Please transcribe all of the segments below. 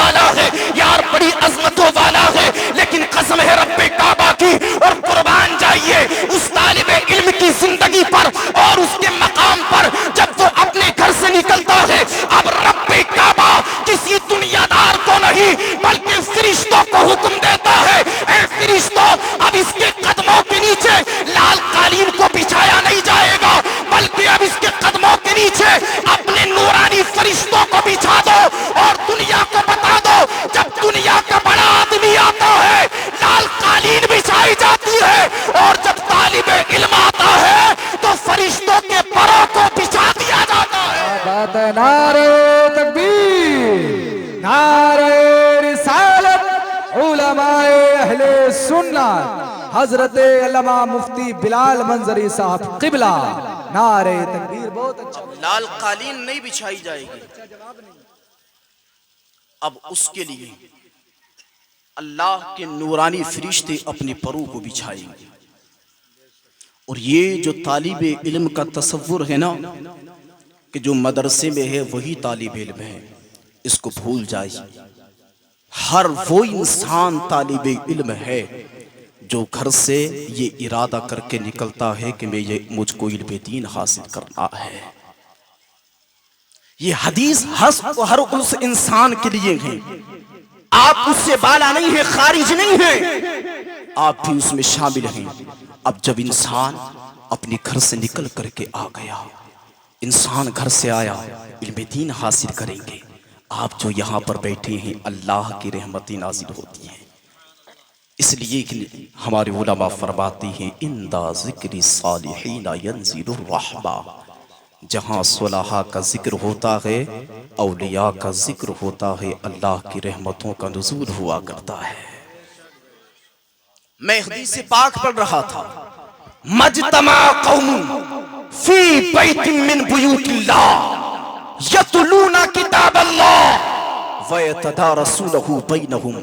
والا ہے یار، بڑی عظمتوں والا ہے، لیکن قسم ہے رب کعبہ کی اور قربان جائیے اس طالب علم کی زندگی پر اور اس کے مقام پر جب وہ اپنے گھر سے نکلتا ہے، اب رب کعبہ کسی دنیا دار کو نہیں بلکہ فرشتوں کو حکم دیتا ہے، اے فرشتوں اب اس کے قدموں کے نیچے لال قالین کو بچھایا نہیں جائے گا، بلکہ اب اس کے قدموں کے نیچے اپنے نورانی فرشتوں کو بچھا دو اور دنیا کو بتا دو جب دنیا کا بڑا آدمی آتا ہے لال قالین بچھائی جاتی ہے، اور جب طالب علم آتا ہے تو فرشتوں کے پروں کو بچھا دیا جاتا ہے۔ بات ہے نعرہ تکبیر، نعرہ رسالت، علماء اہل سنت حضرت علامہ مفتی بلال منظری صاحب قبلہ، نعرہ تکبیر۔ بہت اچھا، لال قالین نہیں بچھائی جائے گی، اب اس کے لیے اللہ کے نورانی فرشتے اپنے پروں کو بچھائیں گے۔ اور یہ جو طالب علم کا تصور ہے نا کہ جو مدرسے میں ہے وہی طالب علم ہے، اس کو بھول جائیے۔ ہر وہ انسان طالب علم ہے جو گھر سے یہ ارادہ کر کے نکلتا ہے کہ مجھ کو علم دین حاصل کرنا ہے۔ یہ حدیث ہر اس انسان کے لیے ہے، آپ اس سے بالا نہیں ہے، خارج نہیں ہے، آپ بھی اس میں شامل ہیں۔ اب جب انسان اپنے گھر سے نکل کر کے آ گیا، انسان گھر سے آیا، علم دین حاصل کریں گے، آپ جو یہاں پر بیٹھے ہیں اللہ کی رحمتیں نازل ہوتی ہیں۔ اس لیے کہ ہمارے علماء فرماتے ہیں اندہ ذکر صالحین ینزل الرحمہ، جہاں صلحاء کا ذکر ہوتا ہے، اولیاء کا ذکر ہوتا ہے، اللہ کی رحمتوں کا نزول ہوا کرتا ہے۔ میں حدیث پاک پڑھ رہا تھا، مجتمع قوم فی بیت من بیوت اللہ یتلون کتاب اللہ ویتدارسونہ بینہم۔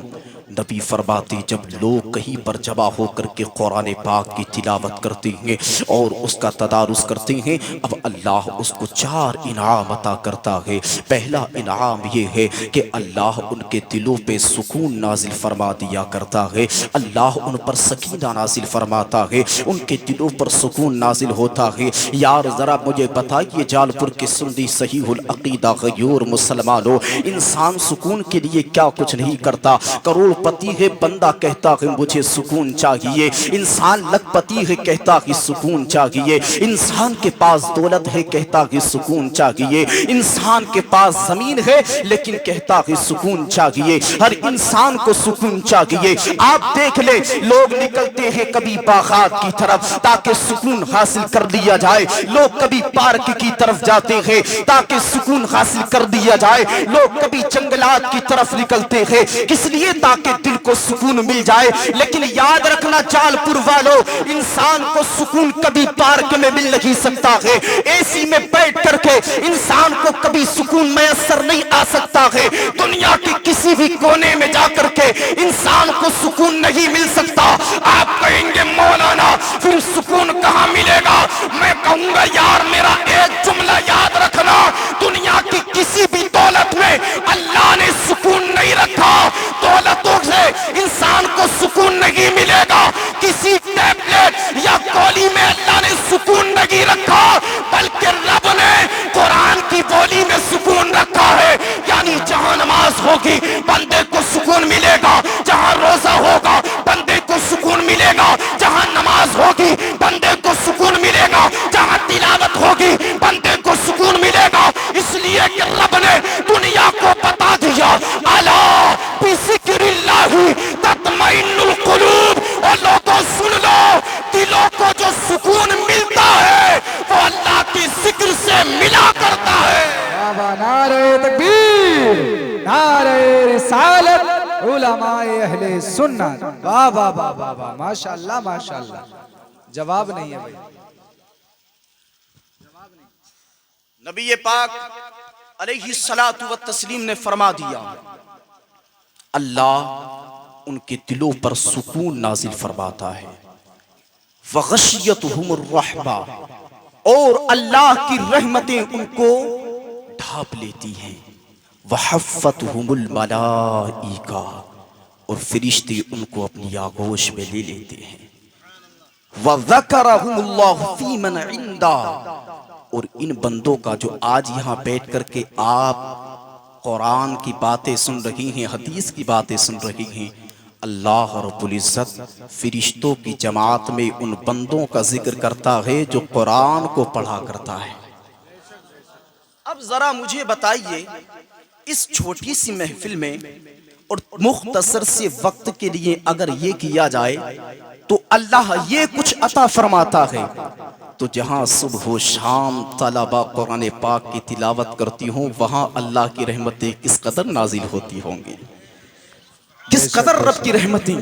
نبی فرماتے جب لوگ کہیں پر جمع ہو کر کے قرآن پاک کی تلاوت کرتے ہیں اور اس کا تدارس کرتے ہیں، اب اللہ اس کو 4 انعام عطا کرتا ہے۔ پہلا انعام یہ ہے کہ اللہ ان کے دلوں پہ سکون نازل فرما دیا کرتا ہے، اللہ ان پر سکینہ نازل فرماتا ہے، ان کے دلوں پر سکون نازل ہوتا ہے۔ یار ذرا مجھے بتائیے جال پور کے سندی صحیح العقیدہ غیور مسلمانوں، انسان سکون کے لیے کیا کچھ نہیں کرتا۔ کروڑ پتی ہے بندہ کہتا ہے مجھے سکون چاہیے، انسان لکھ پتی ہے کہتا ہے سکون چاہیے، انسان کے پاس دولت ہے کہتا ہے سکون چاہیے، انسان کے پاس زمین ہے لیکن کہتا ہے سکون چاہیے، ہر انسان کو سکون چاہیے۔ آپ دیکھ لیں لوگ نکلتے ہیں کبھی باغات کی طرف تاکہ سکون حاصل کر لیا جائے، لوگ کبھی پارک کی طرف جاتے ہیں تاکہ سکون حاصل کر دیا جائے، لوگ کبھی جنگلات کی طرف نکلتے ہیں کس لیے تاکہ دل کو سکون مل جائے۔ لیکن یاد رکھنا جال پور والوں، انسان کو سکون کبھی پارک میں مل نہیں سکتا ہے، اے سی میں بیٹھ کر کے انسان کو کبھی سکون میسر نہیں آ سکتا ہے، دنیا کی کسی بھی کونے میں جا کر کے انسان کو سکون نہیں مل سکتا۔ آپ کہیں گے مولانا پھر سکون کہاں ملے گا؟ میں کہوں گا یار میرا ایک جملہ یاد رکھنا، دنیا کی کسی بھی دولت میں اللہ نے سکون نہیں رکھا، دولتوں سے انسان کو سکون نہیں ملے گا، کسی ٹیبلٹ یا گولی میں اللہ نے سکون نہیں رکھا، بلکہ رب نے قرآن کی بولی میں سکون رکھا ہے۔ یعنی جہاں نماز ہوگی بندے کو سکون ملے گا، جہاں روزہ ہوگا بندے کو سکون ملے گا، جہاں نماز ہوگی بندے کو سکون ملے گا، جہاں تلاوت ہوگی بندے کو سکون ملے گا۔ اس لیے کہ رب نے دنیا کو بتا دیا الا بذکر اللہ تطمئن القلوب، اور لوگوں سن لو دلوں کو جو سکون ملتا ہے وہ اللہ کی ذکر سے ملا کرتا ہے۔ نعرہ تکبیر، نعرہ رسالت، علماء اہل سنت، واہ واہ واہ واہ واہ، ماشاءاللہ ماشاءاللہ۔ جواب نہیں ہے بھائی، نبی پاک علیہ الصلاۃ والتسلیم نے فرما دیا اللہ ان کے دلوں پر سکون نازل فرماتا ہے، وغشیتہم الرحمہ، اور اللہ کی رحمتیں ان کو ڈھانپ لیتی ہیں، وحفتہم الملائکہ، اور فرشتے ان کو اپنی آغوش میں لے لیتے ہیں، وذکرہم اللہ فی من عندہ، اور ان بندوں کا جو آج یہاں بیٹھ کر کے آپ قرآن کی باتیں سن رہی ہیں، حدیث کی باتیں سن رہی ہیں، اللہ رب العزت فرشتوں کی جماعت میں ان بندوں کا ذکر کرتا ہے جو قرآن کو پڑھا کرتا ہے۔ اب ذرا مجھے بتائیے، اس چھوٹی سی محفل میں اور مختصر سے وقت کے لیے اگر یہ کیا جائے تو اللہ یہ کچھ عطا فرماتا ہے، تو جہاں صبح و شام طلبہ قرآن پاک کی تلاوت کرتی ہوں، وہاں اللہ کی رحمتیں کس قدر نازل ہوتی ہوں گی، کس قدر رب کی رحمتیں۔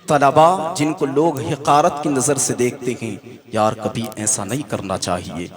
طلبہ جن کو لوگ حقارت کی نظر سے دیکھتے ہیں، یار کبھی ایسا نہیں کرنا چاہیے،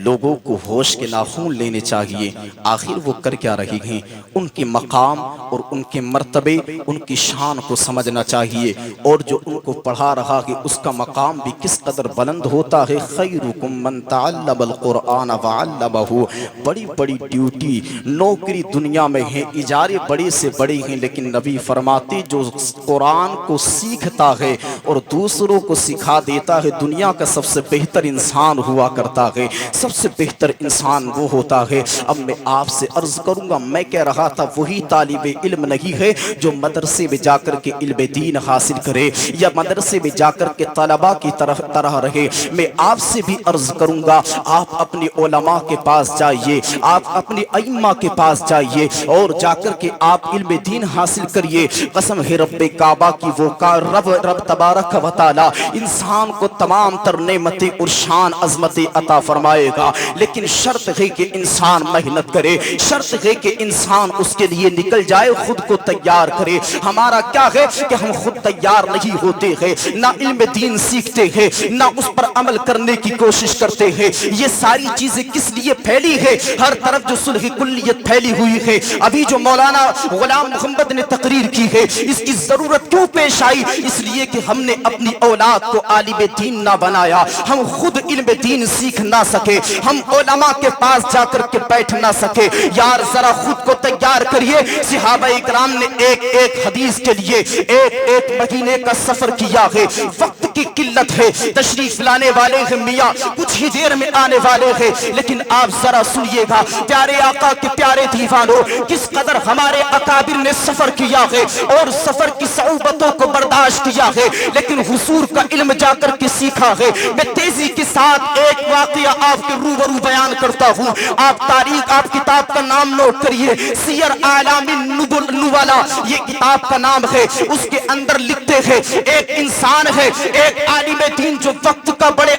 لوگوں کو ہوش کے ناخون لینے چاہیے، آخر وہ کر کیا رہی ہیں، ان کے مقام اور ان کے مرتبے، ان کی شان کو سمجھنا چاہیے، اور جو ان کو پڑھا رہا ہے اس کا مقام بھی کس قدر بلند ہوتا ہے۔ خیرکم من تعلم القرآن وعلمہ، بڑی بڑی ڈیوٹی نوکری دنیا میں ہیں، اجارے بڑے سے بڑے ہیں، لیکن نبی فرماتے جو قرآن کو سیکھتا ہے اور دوسروں کو سکھا دیتا ہے، دنیا کا سب سے بہتر انسان ہوا کرتا ہے، سب سے بہتر انسان وہ ہوتا ہے۔ اب میں آپ سے عرض کروں گا، میں کہہ رہا تھا وہی طالب علم نہیں ہے جو مدرسے میں جا کر کے علم دین حاصل کرے یا مدرسے میں جا کر کے طلباء کی طرح رہے۔ میں آپ سے بھی عرض کروں گا، آپ اپنے علماء کے پاس جائیے، آپ اپنے ائمہ کے پاس جائیے اور جا کر کے آپ علم دین حاصل کریے۔ قسم ہے رب کعبہ کی، وہ رب تبارک و تعالی انسان کو تمام تر نعمتیں اور شان عظمتیں عطا فرمائے گا، لیکن شرط ہے کہ انسان محنت کرے، شرط ہے کہ انسان اس کے لیے نکل جائے، خود کو تیار کرے۔ ہمارا کیا ہے کہ ہم خود تیار نہیں ہوتے ہیں، نہ علم دین سیکھتے ہیں، نہ اس پر عمل کرنے کی کوشش کرتے ہیں۔ یہ ساری چیزیں کس لیے پھیلی ہے؟ ہر طرف جو صلح کلیت پھیلی ہوئی ہے، ابھی جو مولانا غلام محمد نے تقریر کی ہے، اس کی ضرورت کیوں پیش آئی؟ اس لیے کہ ہم نے اپنی اولاد کو عالم دین نہ بنایا، ہم خود علم دین سیکھ نہ سکے، ہم علماء کے پاس جا کر کے بیٹھ نہ سکے۔ یار ذرا خود کو تیار کریے۔ صحابہ اکرام نے ایک ایک حدیث کے لیے ایک ایک مہینے کا سفر کیا ہے، وقت کی قلت ہے، تشریف لانے والے ہیں میاں کچھ ہی دیر میں آنے والے ہیں، لیکن آپ ذرا سنیے گا پیارے آقا کے پیارے دیوانوں، کس قدر ہمارے اکابر نے سفر کیا ہے اور سفر کی صعوبتوں کو برداشت کیا ہے، لیکن حضور کا علم جا کر کے سیکھا ہے۔ میں تیزی کے ساتھ ایک واقعہ آپ کے روبرو بیان کرتا ہوں، آپ تاریخ، آپ کتاب کا نام نوٹ کریے، سیر اعلام النبلا، یہ کتاب کا نام ہے۔ اس کے اندر لکھتے ہیں ایک انسان ہے، ایک عالم دین جو وقت کا بڑا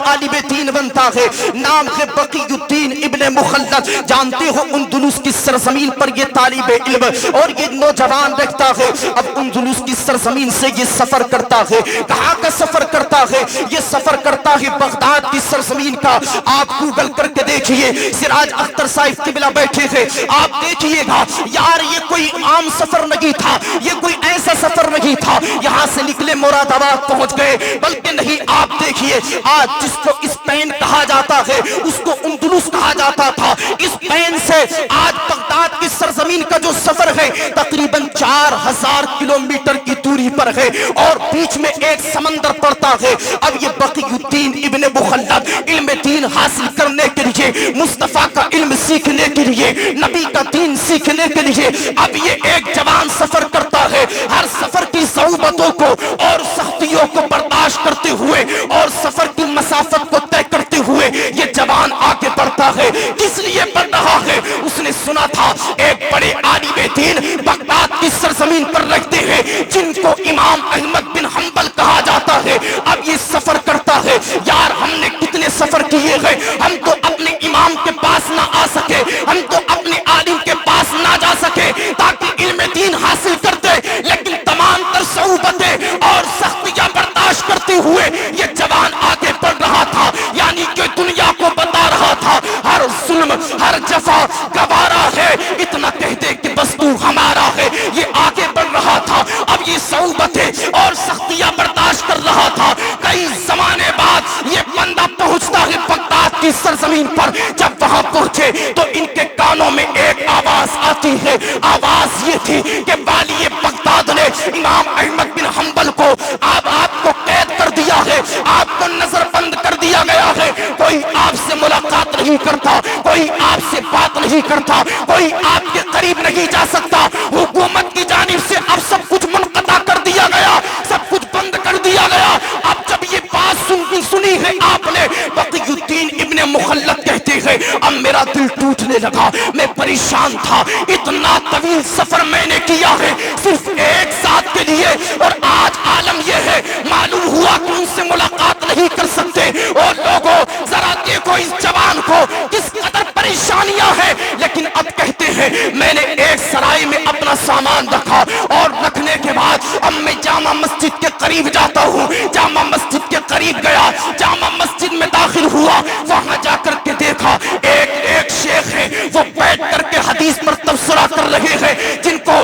عالم دین بنتا ہے، نام ہے بقی الدین ابن مخلد۔ جانتے ہو اندلس کی سرزمین پر یہ طالب علم اور یہ نوجوان رکھتا ہے۔ اب اندلس کی سرزمین سے یہ سفر کرتا ہے، کہاں کا سفر کرتا ہے؟ یہ سفر کرتا ہے بغداد کی سرزمین کا۔ آپ گوگل کر کے دیکھئے، سراج اختر صاحب قبلہ بیٹھے تھے، آپ دیکھئے گا یار یہ کوئی عام سفر نہیں تھا، یہ کوئی ایسا سفر نہیں تھا یہاں سے نکلے مراد آباد پہنچ گئے، بلکہ نہیں، آپ دیکھئے آج جس کو اسپین کہا جاتا ہے اس کو اندلس کہا جاتا تھا۔ اسپین سے آج بغداد کی سرزمین کا جو سفر ہے تقریباً 4000 کلومیٹر کی دوری پر ہے اور بیچ میں ایک سمندر پڑتا ہے۔ اب یہ بقی الدین ابن مخلد علم دین حاصل کرنے کے لیے، مصطفیٰ کا علم سیکھنے کے لیے، نبی کا دین سیکھنے کے لیے اب یہ ایک جوان سفر کرتا ہے۔ ہر سفر کی صعوبتوں کو اور سختیوں کو برداشت کرتے ہوئے اور سفر کی مسافت کو طے کرتے ہوئے یہ جوان آگے بڑھتا ہے۔ کس لیے بڑھ رہا ہے؟ اس نے سنا تھا ایک بڑے عالم دین بغداد کی سرزمین پر رکھتے ہیں جن کو امام احمد بن حنبل کہا جاتا ہے۔ اب یہ سفر کرتا ہے، یار ہم نے کتنے سفر کیے گئے، ہم تو اپنے امام کے پاس نہ آ سکے، ہم تو اپنے عالم کے پاس نہ جا سکے تاکہ علم دین حاصل کرتے، لیکن تمام تر صعوبتیں اور سختیاں برداشت کرتے ہوئے یہ جوان آگے بڑھ رہا تھا، یعنی کہ دنیا کو بتا رہا تھا ہر ظلم ہر جفا گوارا ہے، اتنا کہہ دے کہ بس تو ہمارا ہے۔ یہ آگے بڑھ رہا تھا، اب یہ صعوبتیں اور سختیاں برداشت کر رہا تھا۔ کئی زمانے بعد یہ بندہ پہنچتا ہے بغداد کی سرزمین پر۔ جب وہاں پہنچے تو ان کے کانوں میں ایک آواز آتی ہے آواز یہ تھی کہ والی بغداد نے امام احمد بن حنبل کو آپ کو قید کر دیا ہے، آپ کو نظر بند کر دیا گیا ہے، کوئی آپ سے ملاقات نہیں کرتا، کوئی آپ سے بات نہیں کرتا، کوئی آپ کے قریب نہیں جا سکتا، حکومت کی جانب سے اب سب کچھ منقطع کر دیا گیا، سب کچھ بند کر دیا گیا۔ اب جب یہ بات سنی ہے آپ نے، بقی الدین ابن مخلد کہتے ہیں اب میرا دل ٹوٹنے لگا، میں پریشان تھا، اتنا طویل سفر میں نے کیا ہے صرف ایک ساتھ کے لیے، اور آج عالم یہ ہے معلوم ہوا کہ ان سے ملاقات نہیں کر سکتے۔ اور لوگوں ذرا دیکھو اس جوان کو کس قدر پریشانیاں ہیں، لیکن اب کہتے ہیں میں نے ایک سرائے میں اپنا سامان رکھا، اور رکھنے کے بعد اب میں جامع مسجد کے قریب جاتا ہوں، جامع مسجد کے قریب گیا، جامع مسجد میں داخل ہوا، وہاں جا کر کے دیکھا ایک شیخ ہے وہ بیٹھ کر کے حدیث پر تبصرہ کر رہے ہیں، جن کو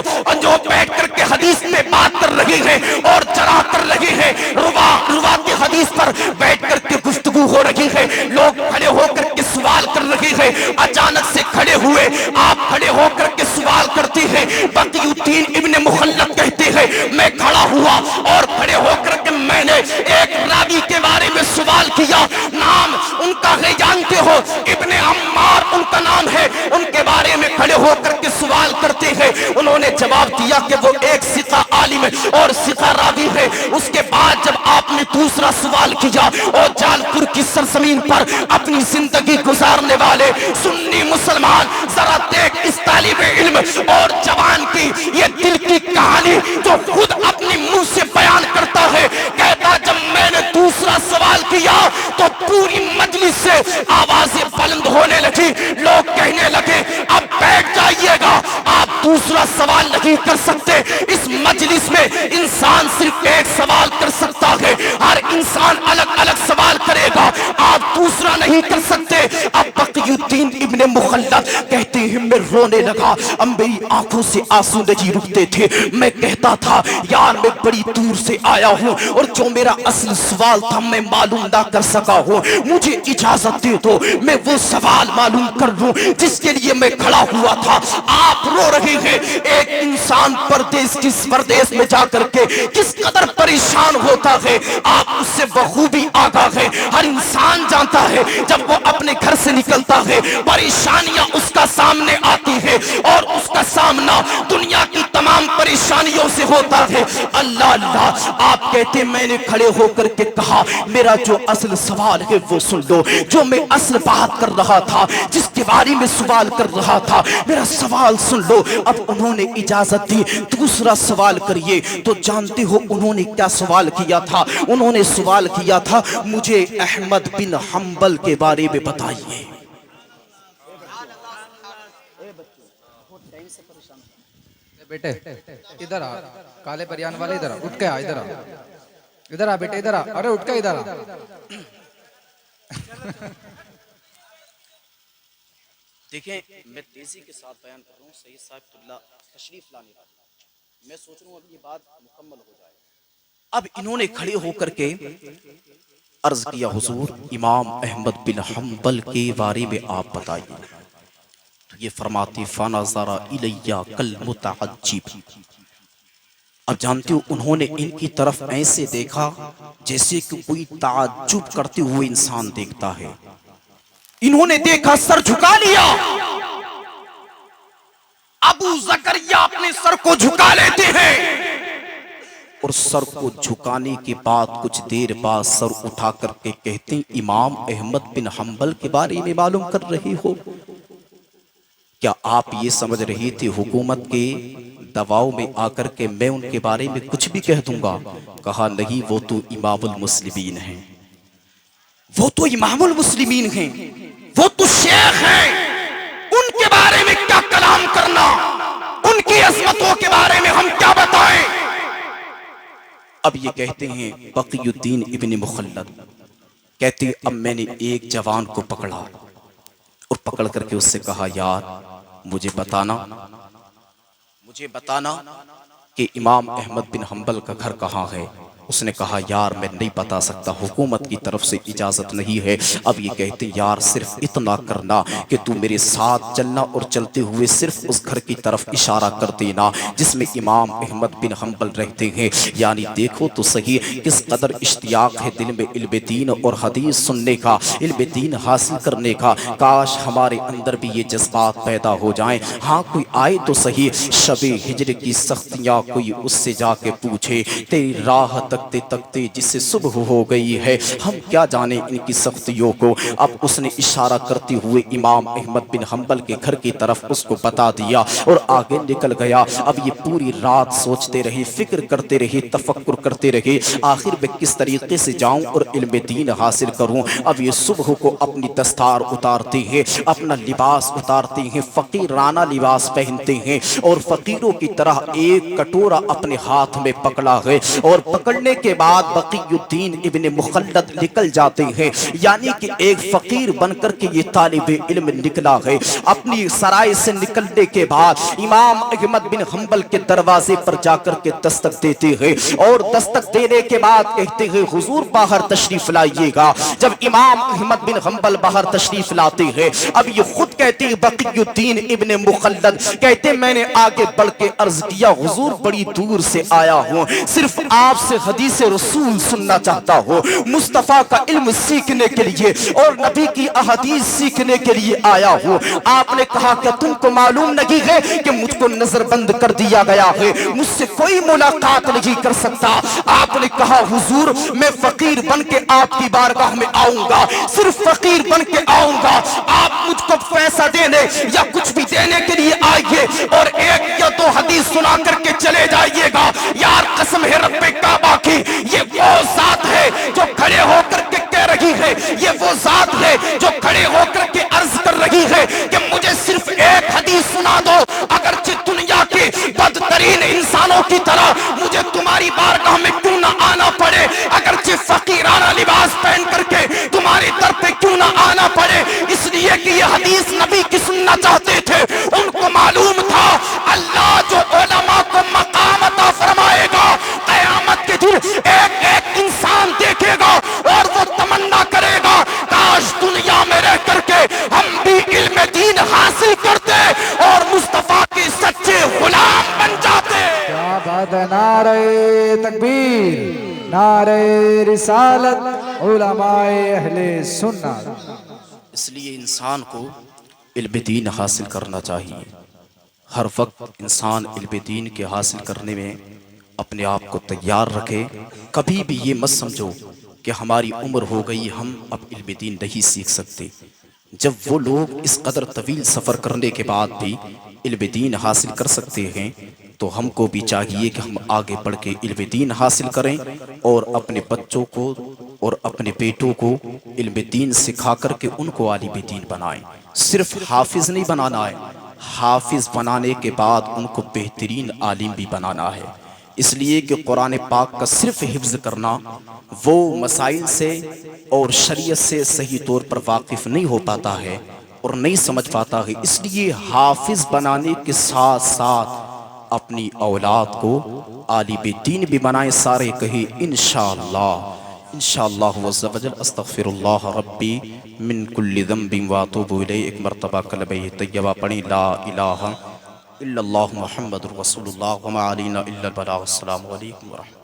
جو بیٹھ کر کے حدیث پہ بات کر رہے ہیں اور جرح کر رہے ہیں، روا کی حدیث پر بیٹھ کر کے گفتگو ہو رہی ہے، لوگ کھڑے ہو کر کے سوال کر رہے ہیں، اچانک سے کھڑے ہوئے آپ کھڑے ہو کر کے سوال کرتے ہیں۔ بقی الدین ابن مخلد کہتے ہیں میں کھڑا ہوا اور کھڑے ہو کر کے میں نے ایک راوی کے بارے میں سوال کیا، نام ان کا ہے جانتے ہو، ابن عمار ان کا نام ہے، ان کے بارے میں کھڑے ہو کر کے سوال کرتے ہیں، انہوں نے جواب دیا کہ وہ ایک ثقہ عالم اور ثقہ راوی ہے۔ اس کے بعد جب آپ نے دوسرا سوال کیا اور جال پور کی سرزمین پر اپنی زندگی گزارنے والے سنی مسلمان، ذرا دیکھ اس طالب علم اور جوان کی یہ دل کی کہانی جو خود اپنی منہ سے بیان کرتا ہے، کہتا جب میں نے دوسرا سوال کیا تو پوری مجلس سے آوازیں بلند ہونے لگی، لوگ کہنے لگے اب بیٹھ جائیے گا، آپ دوسرا سوال نہیں کر سکتے، اس مجلس میں انسان صرف ایک سوال کر سکتا ہے، ہر انسان الگ الگ سوال کرے گا، آپ دوسرا نہیں کر سکتے۔ اب بقی الدین ابن مخلد کہتے ہیں میں رونے لگا، اب میری آنکھوں سے آنسو نہیں رکتے تھے، میں کہتا تھا یار میں بڑی دور سے آیا ہوں اور جو میرا اصل سوال تھا میں معلوم نہ کر سکا ہوں، مجھے اجازت دے دو میں وہ سوال معلوم کر لوں جس کے لیے میں کھڑا ہوا تھا۔ آپ رو رہے ہیں، ایک انسان پردیس میں جا کر کے کس قدر پریشان ہوتا ہے آپ اس سے بخوبی آگاہ ہے، ہر انسان جانتا ہے جب وہ اپنے گھر سے نکلتا ہے پریشانیاں اس کا سامنے آتی ہے اور اس کا سامنا دنیا کی تمام پریشانیوں سے ہوتا ہے۔ اللہ اللہ آپ کہتے میں نے کھڑے ہو کر کے کہا میرا جو اصل سوال ہے وہ سن لو، جو میں اصل بات کر رہا تھا، جس کے بارے میں سوال کر رہا تھا، میرا سوال سن لو۔ اب انہوں نے اجازت دی دوسرا سوال کریے، تو جانتے ہو انہوں نے کیا سوال کیا تھا؟ انہوں نے سوال کیا تھا مجھے احمد بن حنبل کے بارے میں بتائیے۔ بیٹے ادھر آ، کالے پریان والے ادھر آ، اٹھ کے آ، ادھر آ، ادھر آ بیٹے ادھر آ، ارے اٹھ کے ادھر آ۔ دیکھیں میں تیزی کے ساتھ بیان کر رہا ہوں، سید صاحب اللہ تشریف لانے والے، میں سوچ رہا ہوں اب یہ بات مکمل ہو جائے۔ اب انہوں نے کھڑے ہو کر کے عرض کیا حضور امام احمد بن حنبل کے بارے میں آپ بتائیے، تو یہ فرماتے فنظر الی کالمتعجب۔ اب جانتے ہو انہوں نے ان کی طرف ایسے دیکھا جیسے کہ کوئی تعجب کرتے ہوئے انسان دیکھتا ہے، انہوں نے دیکھا سر جھکا لیا۔ ابو زکریا اپنے سر کو جھکا لیتے ہیں اور سر کو جھکانے کے بعد کچھ دیر بعد سر اٹھا کر کے کہتے ہیں امام احمد بن حنبل کے بارے میں معلوم کر رہے ہو؟ کیا آپ یہ سمجھ رہی تھی حکومت کے دباؤ میں آ کر کے میں ان کے بارے میں کچھ بھی کہہ دوں گا؟ کہا نہیں، وہ تو امام المسلمین ہیں، وہ تو امام المسلمین ہیں، وہ تو شیخ ہیں، ان کے بارے میں کیا کلام کرنا، ان کی عظمتوں کے بارے میں ہم کیا بتائیں۔ اب یہ کہتے ہیں بقی الدین ابن مخلد کہتے ہیں اب میں نے ایک جوان کو پکڑا اور پکڑ کر کے اس سے کہا یار مجھے بتانا کہ امام احمد بن حنبل کا گھر کہاں ہے۔ اس نے کہا یار میں نہیں بتا سکتا، حکومت کی طرف سے اجازت نہیں ہے۔ اب یہ کہتے یار صرف اتنا کرنا کہ تو میرے ساتھ چلنا اور چلتے ہوئے صرف اس گھر کی طرف اشارہ کر دینا جس میں امام احمد بن حنبل رہتے ہیں۔ یعنی دیکھو تو صحیح کس قدر اشتیاق ہے دل میں علم دین اور حدیث سننے کا، علم دین حاصل کرنے کا۔ کاش ہمارے اندر بھی یہ جذبات پیدا ہو جائیں۔ ہاں کوئی آئے تو صحیح شب ہجر کی سختیاں کوئی اس سے جا کے پوچھے، تیری راہ تکتے تکتے جسے صبح ہو گئی ہے، ہم کیا جانے ان کی سختیوں کو۔ اب اس نے اشارہ کرتے ہوئے امام احمد بن حنبل کے گھر کی طرف اس کو بتا دیا اور آگے نکل گیا۔ اب یہ پوری رات سوچتے رہے، فکر کرتے رہے، تفکر کرتے رہے، آخر میں کس طریقے سے جاؤں اور علم دین حاصل کروں۔ اب یہ صبح کو اپنی دستار اتارتے ہیں، اپنا لباس اتارتے ہیں، فقیرانہ لباس پہنتے ہیں اور فقیروں کی طرح ایک کٹورا اپنے ہاتھ میں پکڑا ہے، اور پکڑنے کے بعد بقی الدین ابن مخلد نکل جاتے ہیں۔ یعنی کہ ایک فقیر بن کر کے یہ طالب علم نکلا ہے۔ اپنی سرائے سے نکلنے کے بعد امام احمد بن حنبل کے دروازے پر جا کر کے دستک دیتے ہیں، اور دستک دینے کے بعد کہتے ہیں حضور باہر تشریف لائیے گا۔ جب امام احمد بن حنبل باہر تشریف لاتے ہیں، اب یہ خود کہتے ہیں بقی الدین ابن مخلد کہتے میں نے آگے بڑھ کے عرض کیا حضور بڑی دور سے آیا ہوں، صرف آپ سے حدیث رسول سننا چاہتا ہوں، مصطفیٰ کا علم سیکھنے کے لیے اور نبی کی احادیث سیکھنے کے لیے آیا ہوں۔ آپ نے کہا کہ تم کو معلوم نہیں ہے کہ مجھ کو نظر بند کر دیا گیا ہے، مجھ سے کوئی ملاقات نہیں کر سکتا۔ آپ نے کہا حضور میں فقیر بن کے آپ کی بارگاہ میں آؤں گا، صرف فقیر بن کے آؤں گا، آپ مجھ کو پیسہ دینے یا کچھ بھی دینے کے لیے آئیے اور ایک یا دو حدیث سنا کر کے چلے جائیے گا۔ یار قسم ہے رب کعبہ کی، یہ وہ ذات ہے جو کھڑے ہو کر کے کہہ رہی ہے، یہ وہ ذات ہے جو کھڑے ہو کر کے عرض کر رہی ہے کہ مجھے صرف ایک حدیث سنا دو، اگرچہ دنیا کے بدترین انسانوں کی طرح مجھے تمہاری بارگاہ میں کیوں نہ آنا پڑے، اگرچہ فقیرانہ لباس پہن کر کے تمہاری در پہ کیوں نہ آنا پڑے، اس لیے کہ یہ حدیث نبی کی سننا چاہتے تھے۔ ان کو معلوم تھا اللہ جو علماء کو مقام عطا فرمائے گا، قیامت کے دن ایک ایک انسان دیکھے گا اور وہ تمنا کرے گا کاش دنیا میں رہ کر کے ہم بھی علم دین حاصل کرتے اور مصطفیٰ کے سچے غلام بن جاتے۔ کیا بات ہے، نعرہ تکبیر، نعرہ رسالت، علماء اہل سنت۔ اس لیے انسان کو علم دین حاصل کرنا چاہیے۔ ہر وقت انسان علم دین کے حاصل کرنے میں اپنے آپ کو تیار رکھے۔ کبھی بھی یہ مت سمجھو کہ ہماری عمر ہو گئی ہم اب علم دین نہیں سیکھ سکتے۔ جب وہ لوگ اس قدر طویل سفر کرنے کے بعد بھی علم دین حاصل کر سکتے ہیں تو ہم کو بھی چاہیے کہ ہم آگے بڑھ کے علم دین حاصل کریں اور اپنے بچوں کو اور اپنے بیٹوں کو علم دین سکھا کر کے ان کو عالم دین بنائیں۔ صرف حافظ نہیں بنانا ہے، حافظ بنانے کے بعد ان کو بہترین عالم بھی بنانا ہے۔ اس لیے کہ قرآن پاک کا صرف حفظ کرنا وہ مسائل سے اور شریعت سے صحیح طور پر واقف نہیں ہو پاتا ہے اور نہیں سمجھ پاتا ہے۔ اس لیے حافظ بنانے کے ساتھ ساتھ اپنی اولاد کو عالم دین بھی بنائیں۔ سارے کہیں انشاءاللہ انشاءاللہ عز و جل۔ استغفر اللہ ربی من کل ذنب واتوب الیہ۔ ایک مرتبہ کلمہ طیبہ پڑھیں، لا الہ الا اللہ محمد رسول اللہ وما علینا الا البلاغ۔ السلام علیکم ورحمۃ اللہ۔